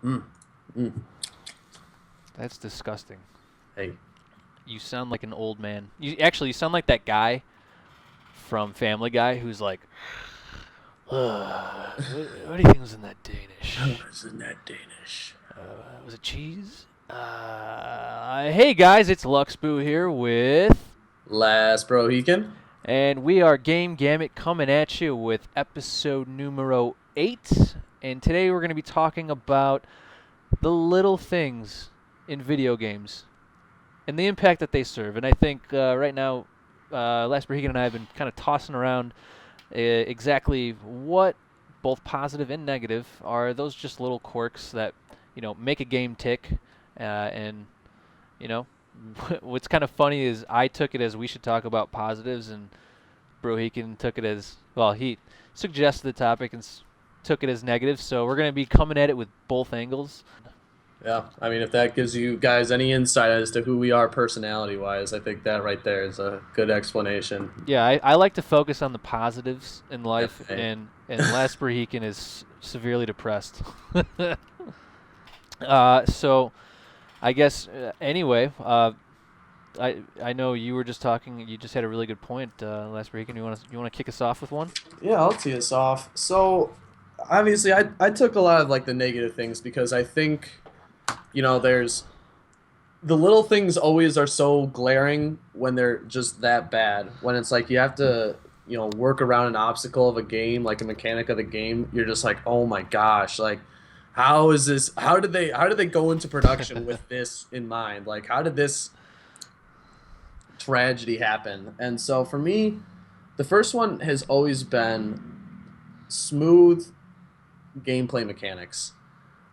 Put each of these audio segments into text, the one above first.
Mm. Mm. That's disgusting. Hey. You sound like an old man. You sound like that guy from Family Guy who's like, what do you think was in that Danish? Isn't that Danish? Was it cheese? Hey guys, it's Luxbu here with, Lastbrohican. and we are Gamut coming at you with episode numero 8. And today we're going to be talking about the little things in video games and the impact that they serve. And I think right now, Lastbrohican and I have been kind of tossing around exactly what, both positive and negative, are those just little quirks that make a game tick. And you know, what's kind of funny is I took it as we should talk about positives, and Brohican took it as, well, he suggested the topic and took it as negative. So we're going to be coming at it with both angles. Yeah, I mean, if that gives you guys any insight as to who we are personality-wise, I think that right there is a good explanation. Yeah, I like to focus on the positives in life, Hey. and Lastbrohican is severely depressed. So I guess anyway, I know you were just talking. You just had a really good point, Lastbrohican. You want to kick us off with one? Yeah, I'll tee us off. So, obviously, I took a lot of like the negative things because I think, there's the little things always are so glaring when they're just that bad. When it's like you have to, work around an obstacle of a game, like a mechanic of the game, you're just like, oh my gosh, like how is this? How did they go into production with this in mind? Like how did this tragedy happen? And so for me, the first one has always been smooth gameplay mechanics.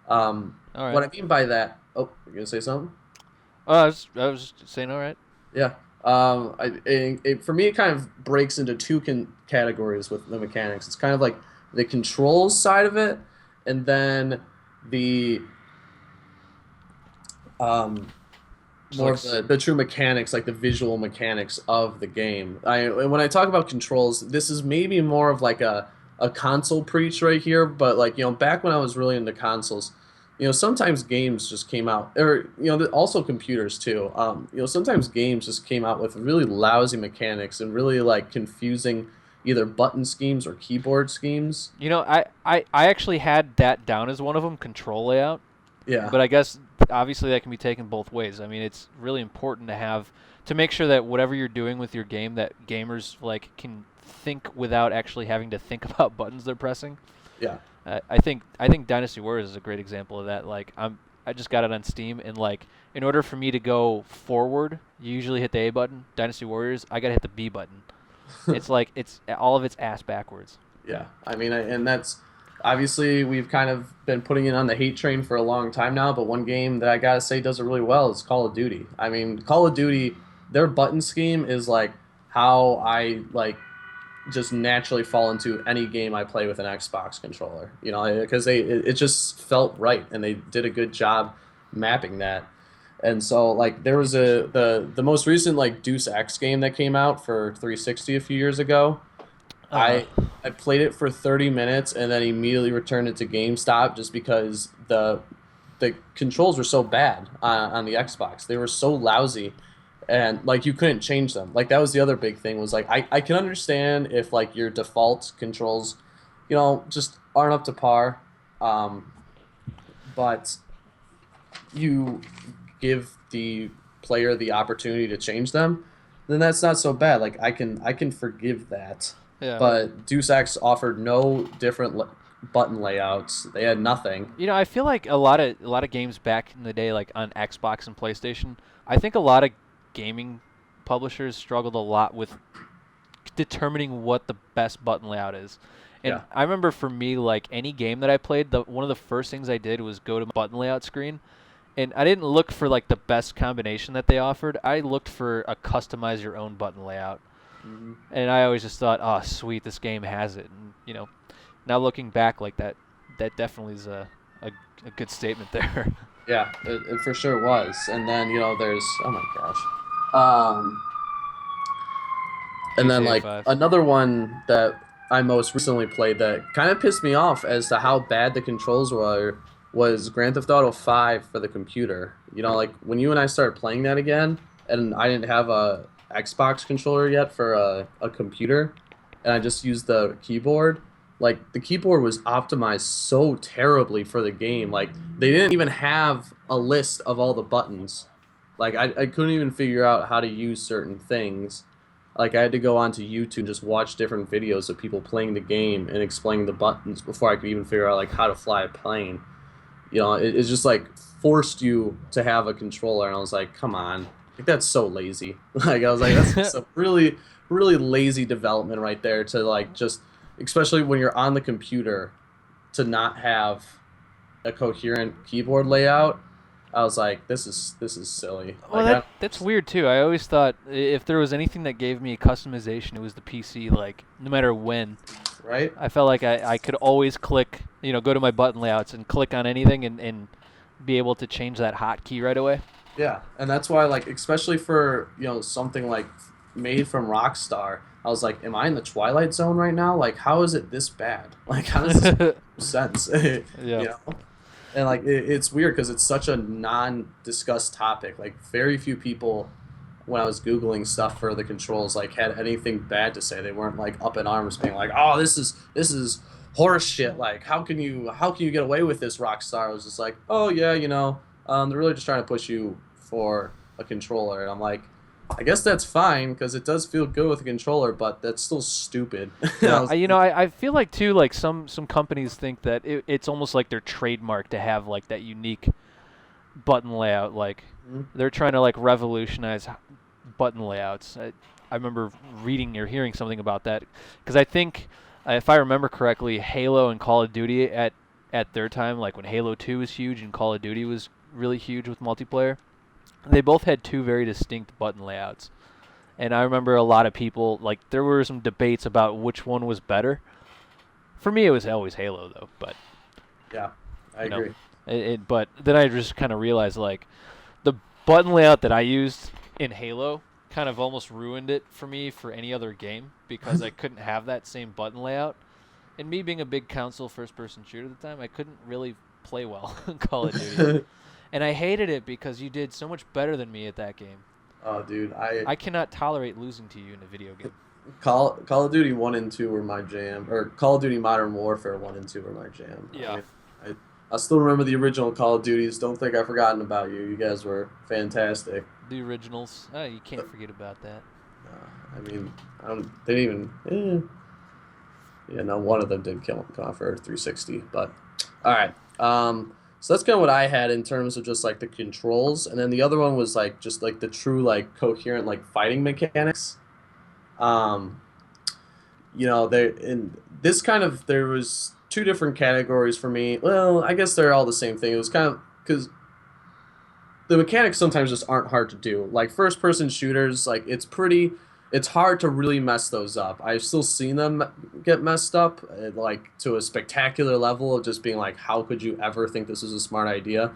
All right. What I mean by that, oh, you're gonna say something? I was just saying, all right. Yeah. For me, it kind of breaks into two categories with the mechanics. It's kind of like the controls side of it, and then the um, more of the true mechanics, like the visual mechanics of the game. When I talk about controls, this is maybe more of like a console preach right here, but like back when I was really into consoles, sometimes games just came out, or also computers too. Sometimes games just came out with really lousy mechanics and really like confusing either button schemes or keyboard schemes. I actually had that down as one of them, control layout. Yeah, But I guess obviously that can be taken both ways. I mean, it's really important to make sure that whatever you're doing with your game, that gamers like can think without actually having to think about buttons they're pressing. yeah. I think Dynasty Warriors is a great example of that. Like I just got it on Steam, and like in order for me to go forward, you usually hit the A button. Dynasty Warriors, I gotta hit the B button. It's like it's all of its ass backwards. Yeah, I mean, and that's obviously we've kind of been putting it on the hate train for a long time now. But one game that I gotta say does it really well is Call of Duty. I mean, Call of Duty, their button scheme is like how I like just naturally fall into any game I play with an Xbox controller. Because it just felt right, and they did a good job mapping that. And so like there was the most recent like Deus Ex game that came out for 360 a few years ago. Uh, I played it for 30 minutes and then immediately returned it to GameStop just because the controls were so bad on the Xbox. They were so lousy, and like you couldn't change them. Like that was the other big thing, was like I can understand if like your default controls, just aren't up to par, um, but you give the player the opportunity to change them, then that's not so bad. Like I can forgive that. yeah. But Deus Ex offered no different button layouts. They had nothing. I feel like a lot of games back in the day, like on Xbox and PlayStation, I think a lot of gaming publishers struggled a lot with determining what the best button layout is. And Yeah. I remember for me, like any game that I played, one of the first things I did was go to my button layout screen, and I didn't look for like the best combination that they offered. I looked for a customize your own button layout. Hmm. And I always just thought, oh, sweet, this game has it. And now looking back, like that definitely is a good statement there. Yeah, it for sure was. And then there's, oh my gosh, um, and then GTA like 5. another one that I most recently played that kind of pissed me off as to how bad the controls were was Grand Theft Auto 5 for the computer. You know, like when you and I started playing that again, and I didn't have a Xbox controller yet for a computer, and I just used the keyboard. Like the keyboard was optimized so terribly for the game. Like they didn't even have a list of all the buttons. Like I couldn't even figure out how to use certain things. Like I had to go onto YouTube and just watch different videos of people playing the game and explaining the buttons before I could even figure out like how to fly a plane. You know, it's just like forced you to have a controller, and I was like, come on, like that's so lazy. Like I was like, that's just a really, really lazy development right there to like just, especially when you're on the computer, to not have a coherent keyboard layout. I was like, this is silly. Well, Like I that's weird too. I always thought if there was anything that gave me customization, it was the PC. Like no matter when, right? I felt like I could always click, go to my button layouts and click on anything and be able to change that hotkey right away. Yeah, and that's why, like, especially for something like made from Rockstar, I was like, am I in the Twilight Zone right now? Like, how is it this bad? Like, how does this make sense? Yeah. And like, it's weird because it's such a non-discussed topic. Like, very few people, when I was googling stuff for the controls, like, had anything bad to say. They weren't like up in arms, being like, oh, this is horse shit. Like, how can you get away with this, Rockstar? I was just like, oh yeah, they're really just trying to push you for a controller, and I'm like, I guess that's fine because it does feel good with a controller, but that's still stupid. I Yeah, was I feel like too, like some companies think that it's almost like their trademark to have like that unique button layout. Like like, they're trying to like revolutionize button layouts. I remember reading or hearing something about that because I think if I remember correctly, Halo and Call of Duty at their time, like when Halo 2 was huge and Call of Duty was really huge with multiplayer, they both had two very distinct button layouts. And I remember a lot of people, like, there were some debates about which one was better. For me, it was always Halo, though. But, yeah, I you know, agree. but then I just kind of realized, like, the button layout that I used in Halo kind of almost ruined it for me for any other game because I couldn't have that same button layout. And me being a big console first-person shooter at the time, I couldn't really play well in Call of Duty. And I hated it because you did so much better than me at that game. Oh, dude, I I cannot tolerate losing to you in a video game. Call of Duty 1 and 2 were my jam, or Call of Duty Modern Warfare 1 and 2 were my jam. Yeah. I still remember the original Call of Duties. Don't think I've forgotten about you. You guys were fantastic. The originals. Oh, you can't forget about that. I mean, they didn't even. Yeah, no, one of them did come out for 360, but all right. So that's kind of what I had in terms of just like the controls, and then the other one was like just like the true like coherent like fighting mechanics. Um, there in this kind of there was two different categories for me. Well, I guess they're all the same thing. It was kind of because the mechanics sometimes just aren't hard to do. Like first person shooters, like it's hard to really mess those up. I've still seen them get messed up, like to a spectacular level of just being like, how could you ever think this is a smart idea?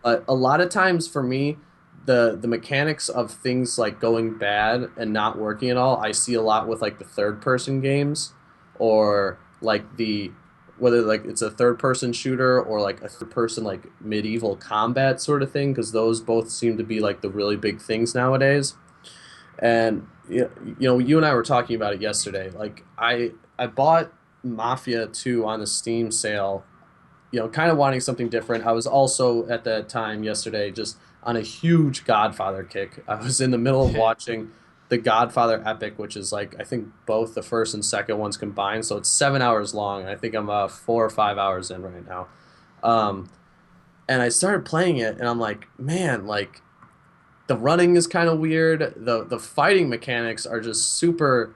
But a lot of times for me, the mechanics of things like going bad and not working at all, I see a lot with like the third person games, or like the whether like it's a third person shooter or like a third person like medieval combat sort of thing, because those both seem to be like the really big things nowadays. And you and I were talking about it yesterday. Like I bought Mafia 2 on the Steam sale, kind of wanting something different. I was also at that time yesterday just on a huge Godfather kick. I was in the middle of watching the Godfather Epic, which is like I think both the first and second ones combined. So it's 7 hours long. I think I'm 4 or 5 hours in right now. Um, and I started playing it, and I'm like, man, like the running is kind of weird. The fighting mechanics are just super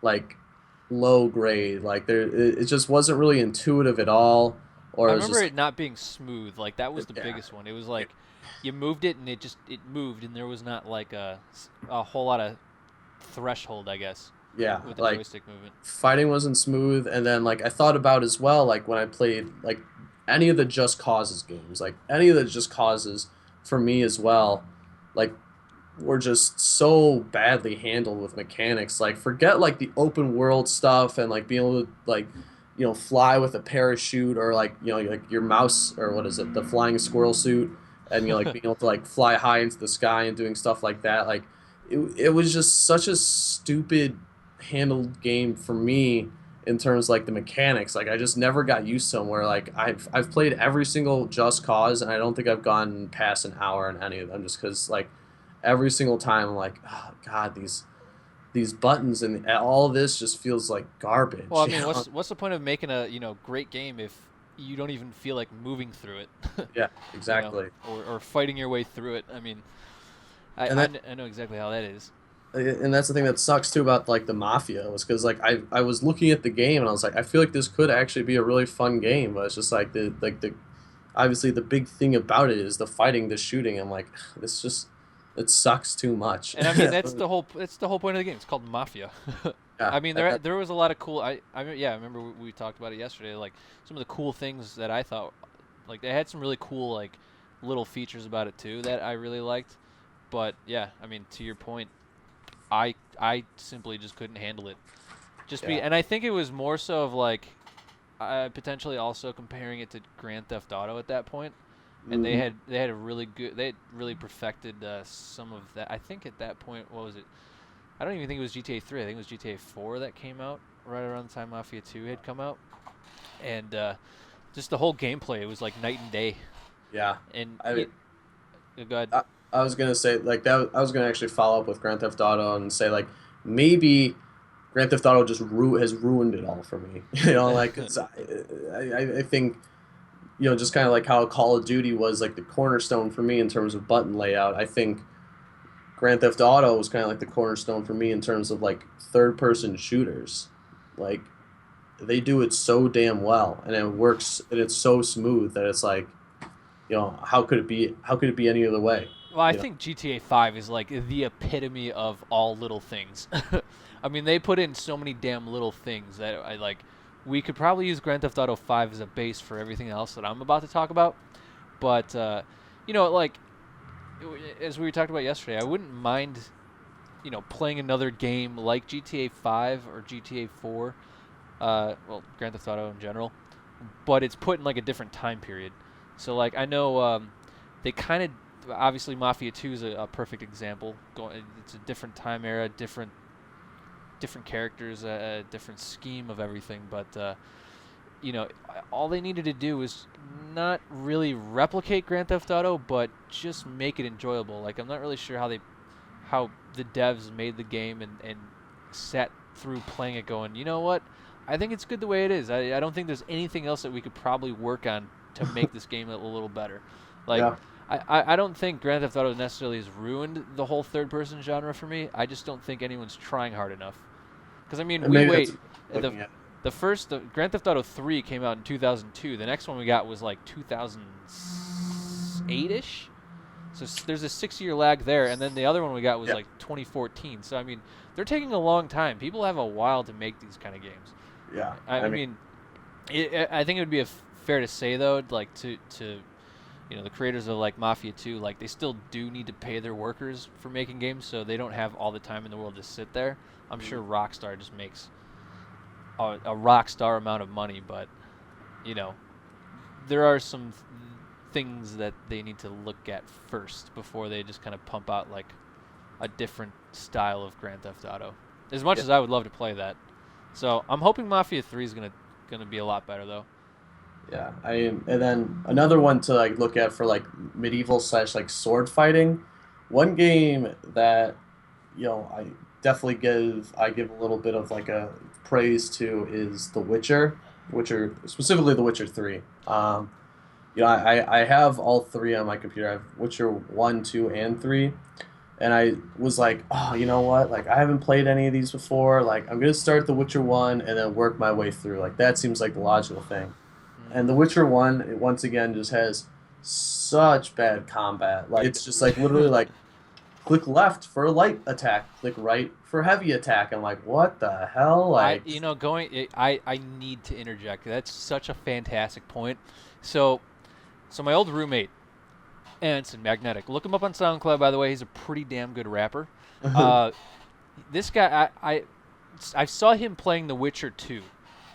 like low grade. Like it just wasn't really intuitive at all. Or I it was remember just it not being smooth. Like that was the yeah, biggest one. It was like you moved it and it moved and there was not like a whole lot of threshold, I guess, yeah. with the Like joystick movement. fighting wasn't smooth. And then like I thought about as well, like when I played like any of the Just Causes games, like any of the Just Causes for me as well, like were just so badly handled with mechanics. Like forget like the open world stuff and like being able to like fly with a parachute, or like like your mouse, or what is it, the flying squirrel suit, and like being able to like fly high into the sky and doing stuff like that. Like it was just such a stupid handled game for me in terms of, like, the mechanics. Like I just never got used to them. Where like I've played every single Just Cause, and I don't think I've gone past an hour in any of them, just because like every single time I'm like, oh God, these buttons and all this just feels like Well, garbage. I mean, what's the point of making a great game if you don't even feel like moving through it, Yeah, you know, exactly. or fighting your way through it? I mean, And that I know exactly how that is. and that's the thing that sucks too about like the Mafia, was because like I was looking at the game and I was like, I feel like this could actually be a really fun game, but it's just like the obviously the big thing about it is the fighting, the shooting. I'm like, this just, it sucks too much. And I mean, that's the whole point of the game. It's called Mafia. Yeah, I mean, there was a lot of cool. Yeah, I remember we talked about it yesterday. Like some of the cool things that I thought, like they had some really cool like little features about it too that I really liked. But yeah, I mean, to your point, I simply just couldn't handle it. yeah. And I think it was more so of like potentially also comparing it to Grand Theft Auto at that point, and Hmm. they had a really good they had really perfected some of that. I think at that point, what was it? I don't even think it was GTA 3. I think it was GTA 4 that came out right around the time Mafia 2 had come out, and just the whole gameplay, it was like night and day. Yeah. And I mean, God, I was gonna say like that. I was gonna actually follow up with Grand Theft Auto and say like maybe Grand Theft Auto just has ruined it all for me. Like 'cause I think just kind of like how Call of Duty was like the cornerstone for me in terms of button layout. I think Grand Theft Auto was kind of like the cornerstone for me in terms of like third person shooters. Like they do it so damn well, and it works, and it's so smooth that it's like, how could it be? How could it be any other way? well, I You know? think GTA 5 is like the epitome of all little things. I mean, they put in so many damn little things that I like. We could probably use Grand Theft Auto 5 as a base for everything else that I'm about to talk about. But like as we talked about yesterday, I wouldn't mind playing another game like GTA 5 or GTA 4. Well, Grand Theft Auto in general, but it's put in like a different time period. So like I know they kind of obviously Mafia 2 is a perfect example. It's a different time era, different characters, a different scheme of everything. But all they needed to do was not really replicate Grand Theft Auto, but just make it enjoyable. Like I'm not really sure how the devs made the game and sat through playing it going, you know what? I think it's good the way it is. I don't think there's anything else that we could probably work on to make this game a little better. Like, Yeah. I don't think Grand Theft Auto necessarily has ruined the whole third-person genre for me. I just don't think anyone's trying hard enough. Because, I mean, And we maybe that's wait. The, looking at. the Grand Theft Auto 3 came out in 2002. The next one we got was like 2008-ish. So there's a 6-year lag there, and then the other one we got was Yeah. like 2014. So I mean, they're taking a long time. People have a while to make these kind of games. Yeah. I mean, I think it would be fair to say though, like to the creators of like Mafia 2, like they still do need to pay their workers for making games, so they don't have all the time in the world to sit there. I'm sure Rockstar just makes a Rockstar amount of money, but you know, there are some things that they need to look at first before they just kind of pump out like a different style of Grand Theft Auto. As much Yeah. as I would love to play that, so I'm hoping Mafia 3 is gonna be a lot better though. Yeah, I mean, and then another one to like look at for like medieval slash like sword fighting. One game that I definitely give a little bit of like a praise to is The Witcher, specifically The Witcher 3. I have all three on my computer. I have Witcher 1, 2, and 3, and I was like, oh, you know what? Like I haven't played any of these before. Like I'm gonna start The Witcher 1 and then work my way through. Like that seems like the logical thing. Mm. And The Witcher 1, it once again just has such bad combat. Like it's just like literally like click left for a light attack, click right for heavy attack. I'm like, what the hell? I Like, you know going I need to interject. That's such a fantastic point. So my old roommate Anson Magnetic. Look him up on SoundCloud, by the way. He's a pretty damn good rapper. Uh, this guy, I saw him playing The Witcher 2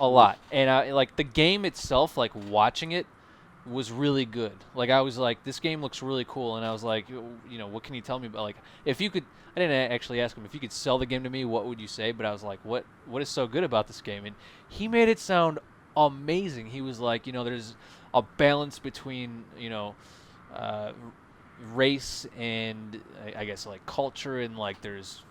a lot. And like the game itself, like watching it was really good. Like I was like, this game looks really cool, and I was like, what can you tell me about? Like, if you could, I didn't actually ask him if you could sell the game to me, what would you say? But I was like, what is so good about this game? And he made it sound amazing. He was like, there's a balance between uh, race and I guess like culture, and like there's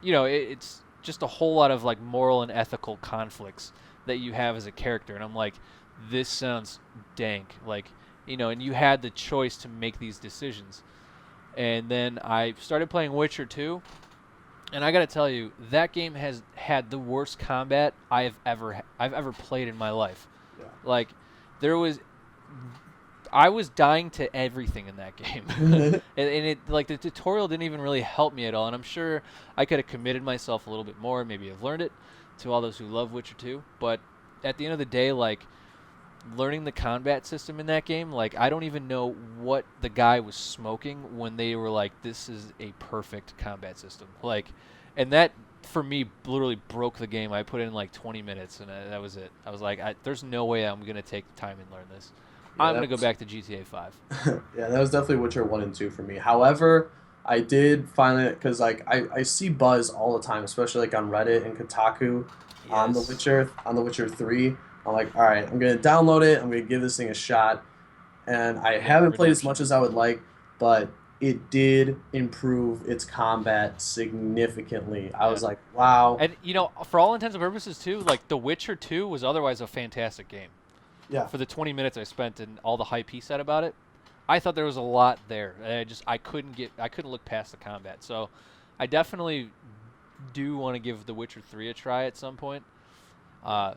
it's just a whole lot of like moral and ethical conflicts that you have as a character, and I'm like, this sounds dank, like, and you had the choice to make these decisions. And then I started playing Witcher 2, and I gotta tell you, that game has had the worst combat I've ever played in my life. Yeah. Like, I was dying to everything in that game, and it like the tutorial didn't even really help me at all. And I'm sure I could have committed myself a little bit more, maybe have learned it. To all those who love Witcher 2, but at the end of the day, like, learning the combat system in that game, like, I don't even know what the guy was smoking when they were like, this is a perfect combat system. Like, and that for me literally broke the game. I put in like 20 minutes, and that was it. I was like, there's no way I'm gonna take the time and learn this. I'm going to go back to GTA 5. Yeah, that was definitely Witcher 1 and 2 for me. However, I did finally, because like I see buzz all the time, especially like on Reddit and Kotaku on Yes. The Witcher 3. I'm like, all right, I'm gonna download it. I'm gonna give this thing a shot. And I Yeah, haven't played as redemption. much as I would like, but it did improve its combat significantly. I Yeah. was like, wow. And, for all intents and purposes, too, like, The Witcher 2 was otherwise a fantastic game. Yeah. For the 20 minutes I spent and all the hype he said about it, I thought there was a lot there. And I couldn't look past the combat. So I definitely do want to give The Witcher 3 a try at some point. Now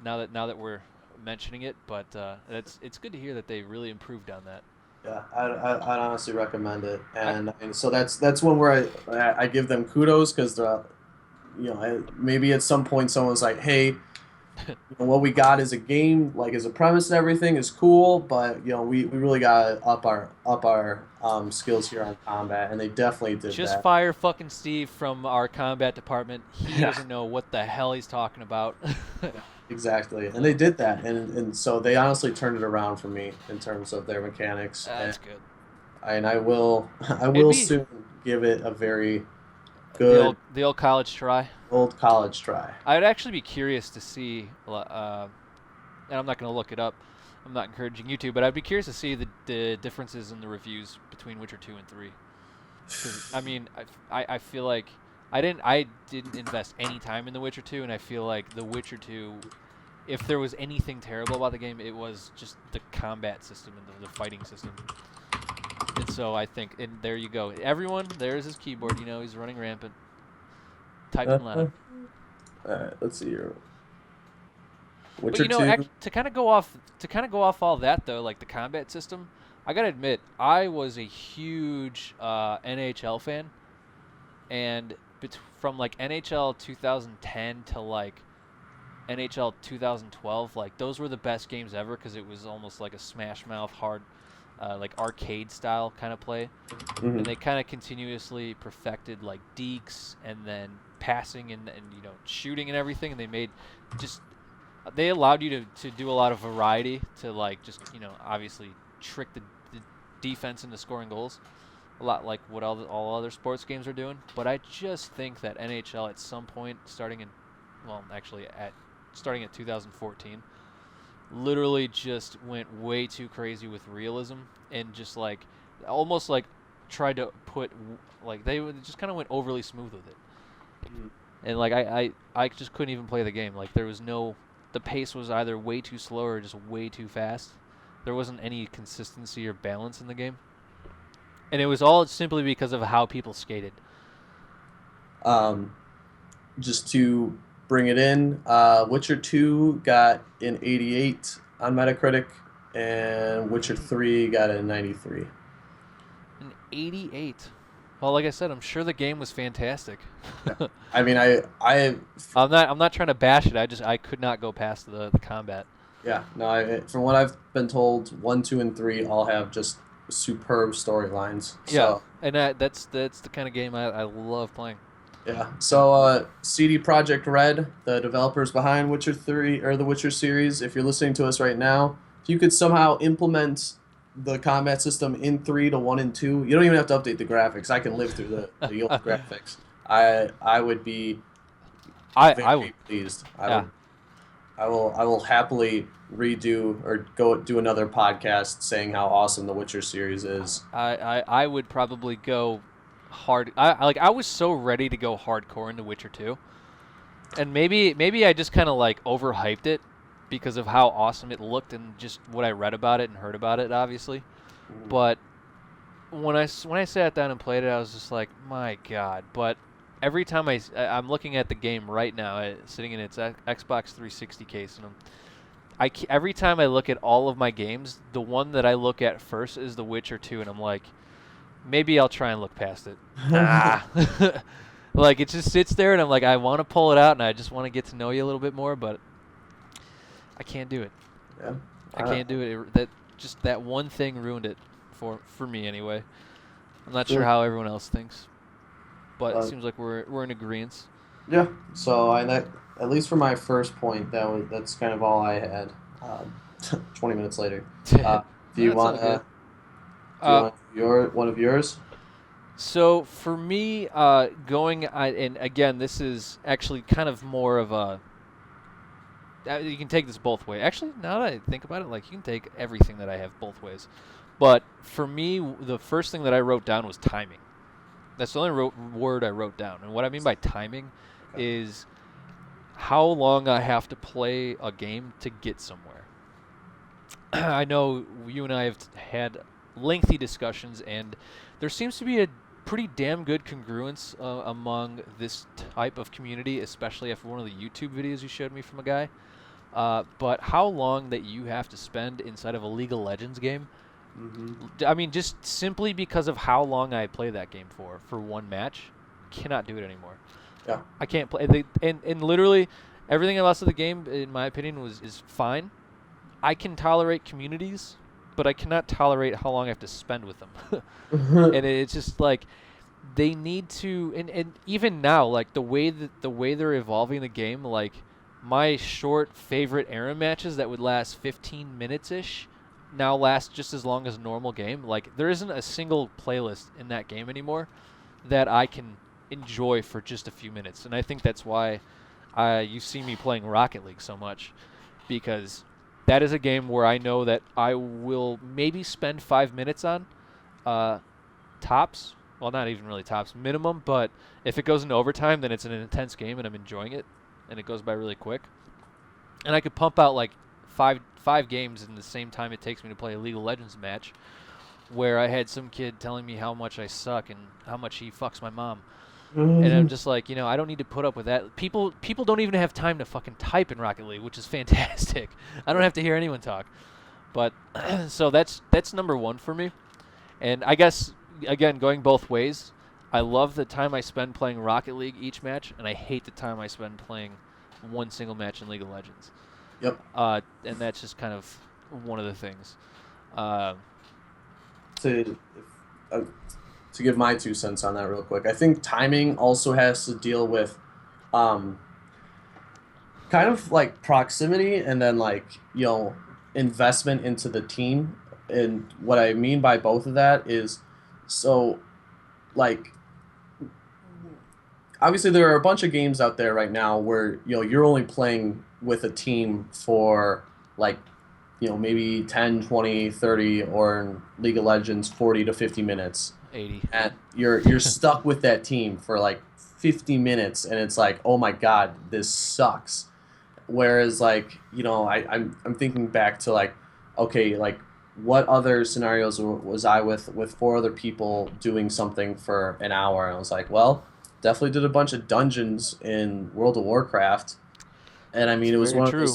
that we're mentioning it, but it's good to hear that they really improved on that. Yeah, I'd honestly recommend it, I, and so that's one where I give them kudos because maybe at some point someone was like, hey, what we got is a game, like as a premise and everything is cool, but we really gotta up our skills here on combat, and they definitely did just that. fire fucking Steve from our combat department. He Yeah, doesn't know what the hell he's talking about. yeah, exactly, and they So did that, and so they honestly turned it around for me in terms of their mechanics, that's good. and I will I It'd will be soon give it a very the good old college try. old college try. I'd actually be curious to see, and I'm not going to look it up. I'm not encouraging you to, but I'd be curious to see the differences in the reviews between Witcher 2 and 3. Because I mean, I feel like I didn't invest any time in The Witcher 2, and I feel like The Witcher 2, if there was anything terrible about the game, it was just the combat system and the fighting system. And so I think, and there you go. Everyone, there's his keyboard. He's running rampant, typing All loud. right, let's see here. But Witcher 2. to kind of go off all that though, like the combat system, I gotta admit, I was a huge NHL fan, and from like NHL 2010 to like NHL 2012, like those were the best games ever because it was almost like a Smash Mouth hard, like arcade style kind of play, and Mhm. they kind of continuously perfected like deeks and then passing and shooting and everything, and just they allowed you to do a lot of variety to like just obviously trick the defense into scoring goals, a lot like what all other sports games are doing. But I just think that NHL at some point starting at 2014 literally just went way too crazy with realism and just like almost like tried to put like just kind of went overly smooth with it. Mhm. And like I just couldn't even play the game. Like the pace was either way too slow or just way too fast. There wasn't any consistency or balance in the game. And it was all simply because of how people skated. Um, just to bring it in, Witcher 2 got an 88 on Metacritic, and Witcher 3 got a 93. An 88. Well, like I said, I'm sure the game was fantastic. Yeah. I mean, I I'm not trying to bash it. I could not go past the combat. yeah, no, from what I've been told, 1, 2, and 3 all have just superb storylines. Yeah, So, and that's the kind of game I love playing. Yeah. So, CD Projekt Red, the developers behind Witcher 3 or the Witcher series, if you're listening to us right now, if you could somehow implement the combat system in 3 to 1 and 2, you don't even have to update the graphics. I can live through the old graphics. I would be I would. very pleased. Yeah. I will happily redo or go do another podcast saying how awesome the Witcher series is. I would probably go hard. I was so ready to go hardcore into Witcher 2. And maybe I just kind of like overhyped it because of how awesome it looked and just what I read about it and heard about it obviously. Mm. But when I sat down and played it, I was just like, my God! But every time I'm looking at the game right now, sitting in its Xbox 360 case, and every time I look at all of my games, the one that I look at first is The Witcher 2, and I'm like, maybe I'll try and look past it. Ah, like it just sits there, and I'm like, I want to pull it out, and I just want to get to know you a little bit more, but I can't do it. Yeah. I can't do it. That one thing ruined it for me anyway. I'm not sure Sure. how everyone else thinks, but it Uh, seems like we're in agreement. yeah. So I that at least for my first point, that's kind of all I had. 20 minutes later. Uh, do you That's want all good. do you Uh, want one of yours? so for me, and again, this is actually kind of more of a. You can take this both ways. Actually, now that I think about it, like you can take everything that I have both ways. But for me, the first thing that I wrote down was timing. That's the only word I wrote down. And what I mean by timing Okay. is how long I have to play a game to get somewhere. I know you and I have had lengthy discussions, and there seems to be a pretty damn good congruence among this type of community, especially after one of the YouTube videos you showed me from a guy. But how long that you have to spend inside of a League of Legends game, Mm-hmm. I mean, just simply because of how long I play that game for one match, cannot do it anymore. Yeah. I can't play. And literally, everything else of the game, in my opinion, is fine. I can tolerate communities, but I cannot tolerate how long I have to spend with them. And it's just like they need to, and even now, like the way they're evolving the game, like my short favorite era matches that would last 15 minutes ish now last just as long as a normal game. Like there isn't a single playlist in that game anymore that I can enjoy for just a few minutes, and I think that's why you see me playing Rocket League so much, because that is a game where I know that I will maybe spend 5 minutes on, uh, tops. Well, not even really tops, minimum. But if it goes into overtime, then it's an intense game and I'm enjoying it, and it goes by really quick. And I could pump out like five games in the same time it takes me to play a League of Legends match, where I had some kid telling me how much I suck and how much he fucks my mom. And I'm just like, I don't need to put up with that. People don't even have time to fucking type in Rocket League, which is fantastic. I don't have to hear anyone talk. But so that's number one for me. And I guess again, going both ways, I love the time I spend playing Rocket League each match, and I hate the time I spend playing one single match in League of Legends. Yep. And that's just kind of one of the things. Uh, To uh, to give my 2 cents on that real quick, I think timing also has to deal with um, kind of like proximity and then like investment into the team. And what I mean by both of that is so like obviously there are a bunch of games out there right now where you're only playing with a team for like maybe 10, 20, 30, or in League of Legends 40 to 50 minutes, 80. and you're stuck with that team for like 50 minutes, and it's like, oh my god, this sucks. Whereas like I'm thinking back to like, okay, like what other scenarios was I with four other people doing something for an hour, and I was like, well, definitely did a bunch of dungeons in World of Warcraft. And I It's mean, very true.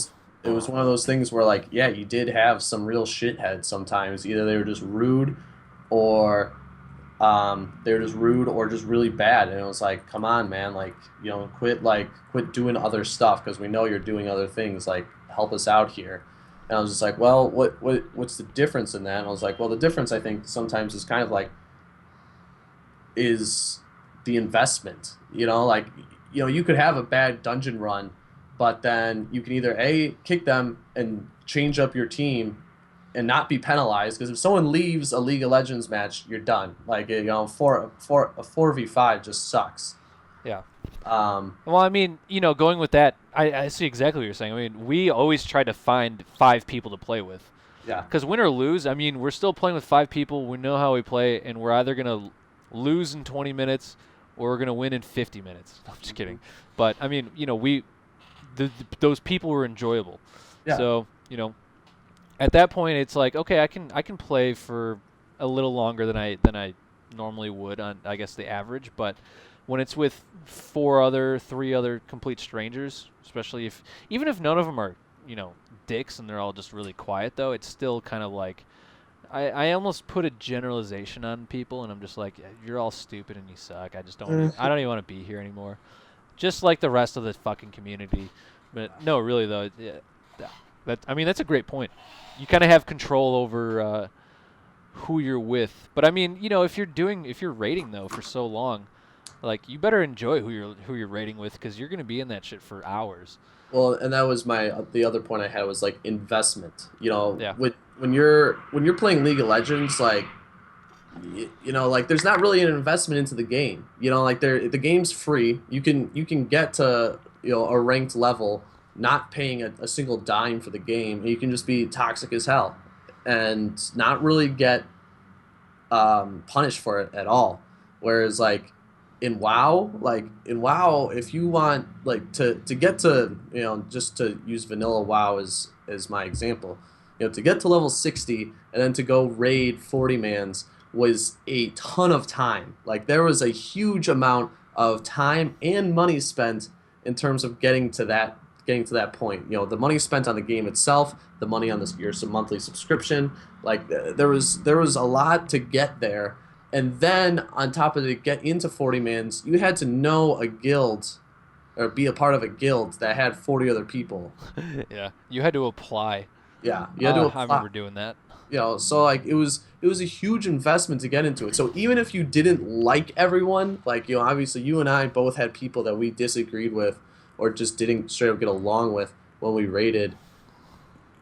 it was one of those things where like, yeah, you did have some real shitheads sometimes. Either they were just rude, or they were just rude, or just really bad. And it was like, come on, man, like quit doing other stuff because we know you're doing other things. Like, help us out here. And I was just like, well, what's the difference in that? And I was like, well, the difference I think sometimes is kind of like is the investment. Like you could have a bad dungeon run, but then you can either kick them and change up your team and not be penalized, because if someone leaves a League of Legends match, you're done. Like for a 4v5 just sucks. Yeah. Um, Well, I mean, going with that, I see exactly what you're saying. I mean, we always try to find 5 people to play with. yeah. Because win or lose, I mean, we're still playing with 5 people. We know how we play, and we're either going to lose in 20 minutes or we're going to win in 50 minutes. I'm just kidding. But, I mean, those people were enjoyable. Yeah. So, at that point, it's like, okay, I can play for a little longer than I normally would on, I guess, the average. But when it's with 3 other complete strangers, especially even if none of them are, dicks and they're all just really quiet, though, it's still kind of like I almost put a generalization on people, and I'm just like, you're all stupid and you suck. I don't even want to be here anymore. Just like the rest of the fucking community. But no, really though, that's a great point. You kind of have control over who you're with. But I mean, if you're rating though for so long, like you better enjoy who you're rating with, because you're gonna be in that shit for hours. Well, and that was the other point I had was like investment. Yeah. When you're playing League of Legends, like like there's not really an investment into the game. Like the game's free. You can get to a ranked level, not paying a single dime for the game, and you can just be toxic as hell, and not really get punished for it at all. Whereas like in WoW, if you want like to get to just to use vanilla WoW as my example, to get to level 60 and then to go raid 40 mans was a ton of time. Like there was a huge amount of time and money spent in terms of getting to that point. The money spent on the game itself, the money on your monthly subscription. Like there was a lot to get there, and then on top of it, get into 40 mans, you had to know a guild or be a part of a guild that had 40 other people. Yeah, you had to apply. Yeah, you had to I apply. remember doing that. So like it was a huge investment to get into it. So even if you didn't like everyone, like obviously you and I both had people that we disagreed with or just didn't straight up get along with when we rated,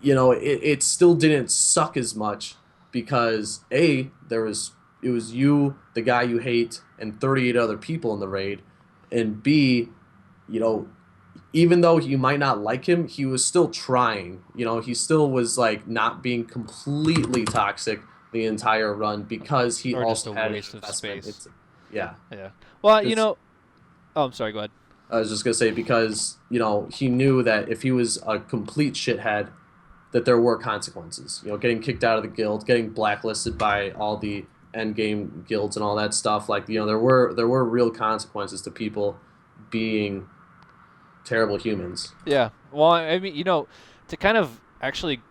it still didn't suck as much, because it was you, the guy you hate, and 38 other people in the raid, and B, you know even though you might not like him, he was still trying. He still was like not being completely toxic the entire run, because he Or just also a had an waste of investment. space. Yeah. Yeah. Well, It's- oh, I'm sorry. Go ahead. I was just gonna say, because he knew that if he was a complete shithead, that there were consequences. Getting kicked out of the guild, getting blacklisted by all the end game guilds and all that stuff. Like there were real consequences to people being terrible humans. Yeah. Well, I mean, to kind of actually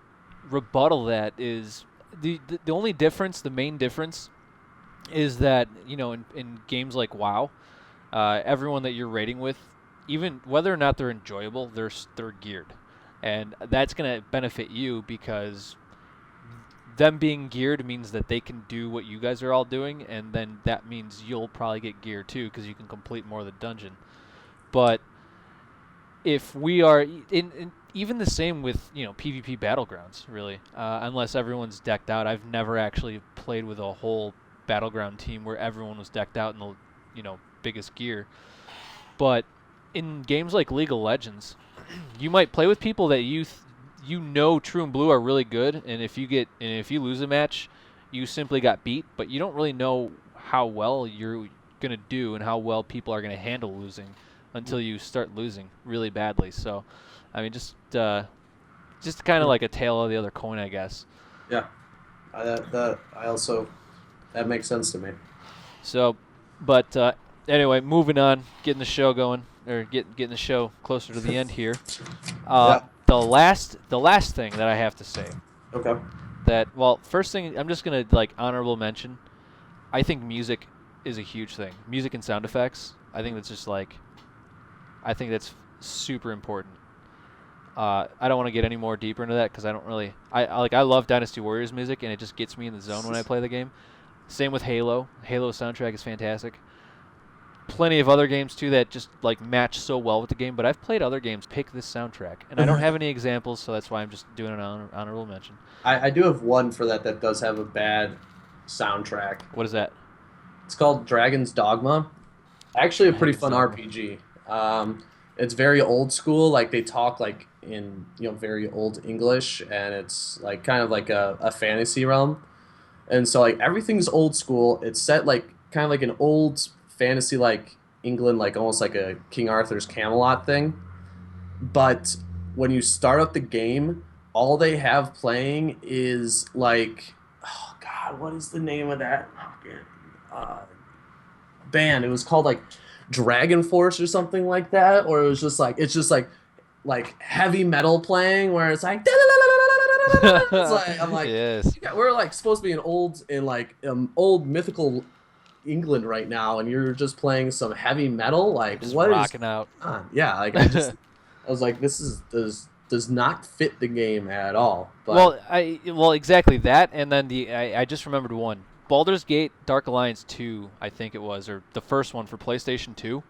rebuttal that is the only difference, the main difference, is that in games like WoW, everyone that you're raiding with, even whether or not they're enjoyable, they're geared, and that's gonna benefit you, because them being geared means that they can do what you guys are all doing, and then that means you'll probably get geared too, because you can complete more of the dungeon. But if we are even the same with PvP battlegrounds, really, unless everyone's decked out. I've never actually played with a whole battleground team where everyone was decked out in the biggest gear. But in games like League of Legends, you might play with people that True and Blue are really good, and if you lose a match, you simply got beat, but you don't really know how well you're gonna do and how well people are gonna handle losing until you start losing really badly. So, I mean, just kind of like a tail of the other coin, I guess. Yeah, that makes sense to me. So, but anyway, moving on, getting the show going, or getting the show closer to the end here. Yeah. The last thing that I have to say. Okay. First thing, I'm just gonna honorable mention. I think music is a huge thing. Music and sound effects. I think that's super important. I don't want to get any more deeper into that, because I don't really. I love Dynasty Warriors music, and it just gets me in the zone when I play the game. Same with Halo. Halo's soundtrack is fantastic. plenty of other games too that just like match so well with the game. But I've played other games pick this soundtrack, and I don't have any examples, so that's why I'm just doing an honorable mention. I do have one for that does have a bad soundtrack. What is that? It's called Dragon's Dogma. Actually, a pretty Dragon's fun Dogma. RPG. It's very old school. Like they talk like in very old English, and it's like kind of like a fantasy realm. And so like everything's old school. It's set like kind of like an old fantasy like England, like almost like a King Arthur's Camelot thing. But when you start up the game, all they have playing is like, oh God, what is the name of that uh, band? It was called like Dragon Force or something like that, or it was just like it's just like heavy metal playing where it's like. It's like I'm like, Yes. we're like supposed to be in like old mythical England right now, and you're just playing some heavy metal. Like Just what is rocking out. on? Yeah, like I was like, this is does not fit the game at all. But Well, exactly that, and then I just remembered one. Baldur's Gate Dark Alliance 2, I think it was, or the first one for PlayStation 2.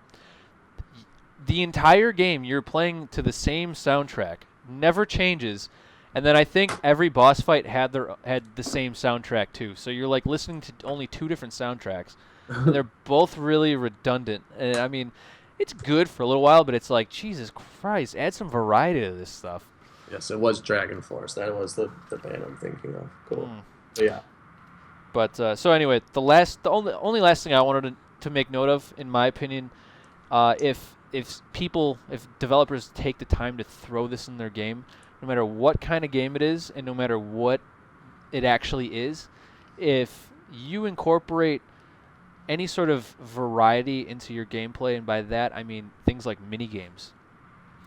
The entire game you're playing to the same soundtrack, never changes, and then I think every boss fight had the same soundtrack too. So you're like listening to only two different soundtracks, and they're both really redundant. And I mean, it's good for a little while, but it's like Jesus Christ, add some variety to this stuff. yes, it was Dragon Force. That was the band I'm thinking of. Cool. But yeah. But so anyway, the only last thing I wanted to make note of, in my opinion, if developers take the time to throw this in their game, no matter what kind of game it is, and no matter what it actually is, if you incorporate any sort of variety into your gameplay, and by that I mean things like mini games.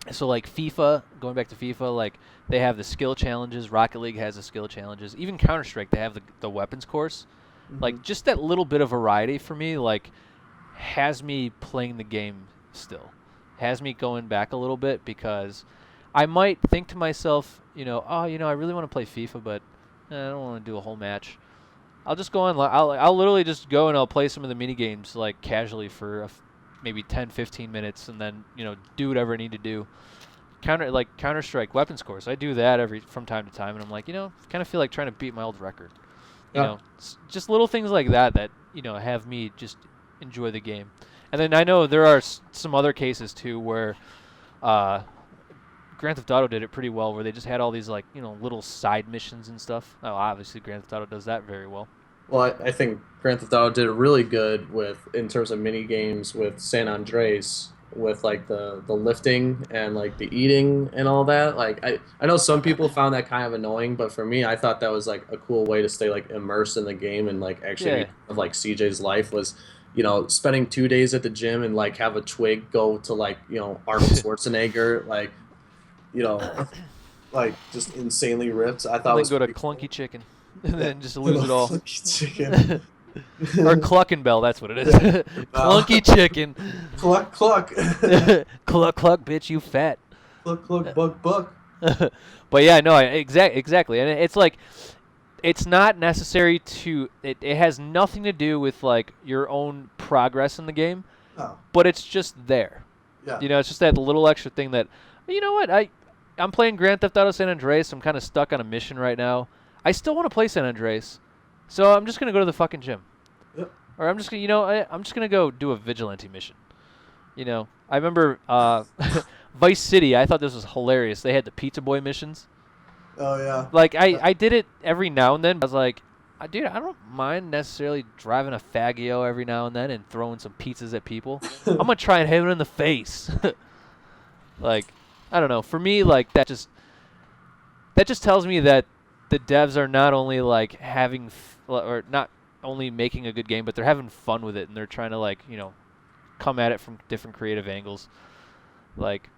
So like FIFA, going back to FIFA, like they have the skill challenges. Rocket League has the skill challenges. Even Counter-Strike, they have the weapons course. Like just that little bit of variety for me, like has me playing the game still. Has me going back a little bit because I might think to myself, I really want to play FIFA, but I don't want to do a whole match. I'll just go on. I'll literally just go and I'll play some of the mini games like casually for maybe 10, 15 minutes, and then do whatever I need to do. Counter-Strike weapons course, I do that from time to time, and I'm like, kind of feel like trying to beat my old record. Just little things like that have me just enjoy the game. And then I know there are some other cases too where Grand Theft Auto did it pretty well, where they just had all these little side missions and stuff. Oh, obviously Grand Theft Auto does that very well. Well, I think Grand Theft Auto did it really good in terms of mini games with San Andreas, with like the lifting and like the eating and all that. Like I know some people found that kind of annoying, but for me, I thought that was like a cool way to stay like immersed in the game and like actually of like CJ's life was, spending 2 days at the gym and like have a twig go to like Arnold Schwarzenegger, like like just insanely ripped. I thought And it was then go to pretty Clunky Chicken, and then just lose it all. Chicken. Or Cluckenbell, that's what it is. Clunky Chicken. Cluck cluck. Cluck cluck, bitch, you fat. Cluck cluck buck buck. But yeah, no, exactly, and it's like, it's not necessary to. It has nothing to do with like your own progress in the game, but it's just there. Yeah. It's just that little extra thing that, you know what, I'm playing Grand Theft Auto San Andreas. I'm kind of stuck on a mission right now. I still want to play San Andreas, so I'm just gonna go to the fucking gym. Yep. Or I'm just gonna, I'm just gonna go do a vigilante mission. I remember Vice City. I thought this was hilarious. They had the Pizza Boy missions. Oh yeah. Like I did it every now and then. I was like, dude, I don't mind necessarily driving a Faggio every now and then and throwing some pizzas at people. I'm gonna try and hit it in the face. Like, I don't know. For me, like that just tells me that the devs are not only like or not only making a good game, but they're having fun with it, and they're trying to like come at it from different creative angles. Like,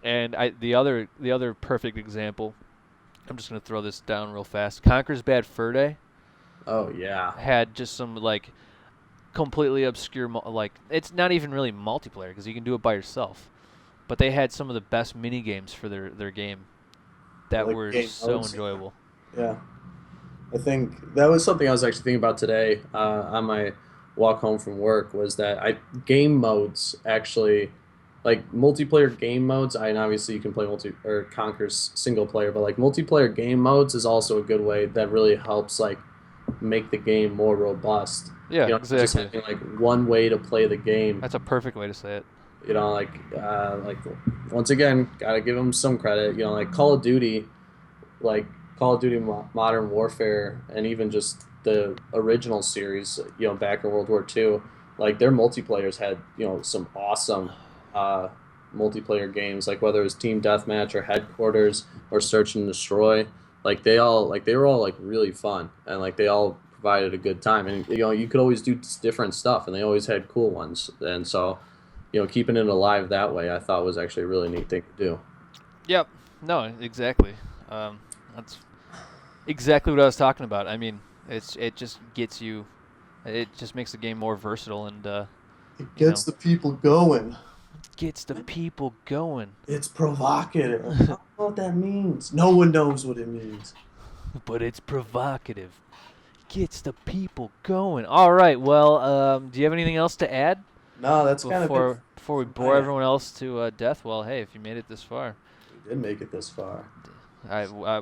and the other perfect example. I'm just gonna throw this down real fast. Conker's Bad Fur Day. Oh yeah. Had just some like completely obscure like it's not even really multiplayer because you can do it by yourself. But they had some of the best mini games for their game that were so enjoyable. Yeah. I think that was something I was actually thinking about today on my walk home from work was that game modes actually, like multiplayer game modes. And obviously you can play multi or Conquer's single player, but like multiplayer game modes is also a good way that really helps like make the game more robust. Yeah, Just exactly. having like one way to play the game. That's a perfect way to say it. Like once again, gotta give them some credit. Like like Call of Duty Modern Warfare, and even just the original series, back in World War II, like their multiplayers had, some awesome uh, multiplayer games, like whether it was Team Deathmatch or Headquarters or Search and Destroy. They were all like really fun, and like they all provided a good time, and you could always do different stuff, and they always had cool ones, and so keeping it alive that way, I thought was actually a really neat thing to do. Yep. No, exactly. That's exactly what I was talking about. I mean, it just gets you. It just makes the game more versatile and It you know gets the people going. gets the people going. It's provocative. I don't know what that means. No one knows what it means. But it's provocative. Gets the people going. All right. Well, do you have anything else to add No, that's kind of it. before we bore everyone else to death? Well, hey, if you made it this far, We did make it this far.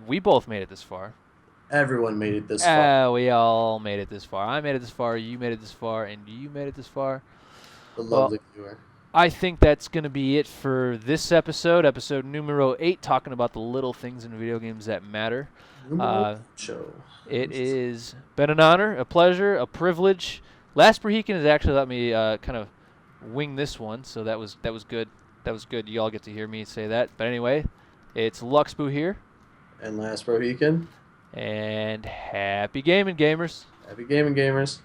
we both made it this far. Everyone made it this far. We all made it this far. I made it this far. You made it this far, and you made it this far. The Well, lovely viewer. I think that's going to be it for this episode numero 8, talking about the little things in video games that matter. Show. It is been an honor, a pleasure, a privilege. Lastbrohican has actually let me kind of wing this one, so that was good. That was good. You all get to hear me say that. But anyway, it's Luxbu here, And Lastbrohican. and happy gaming, gamers. Happy gaming, gamers.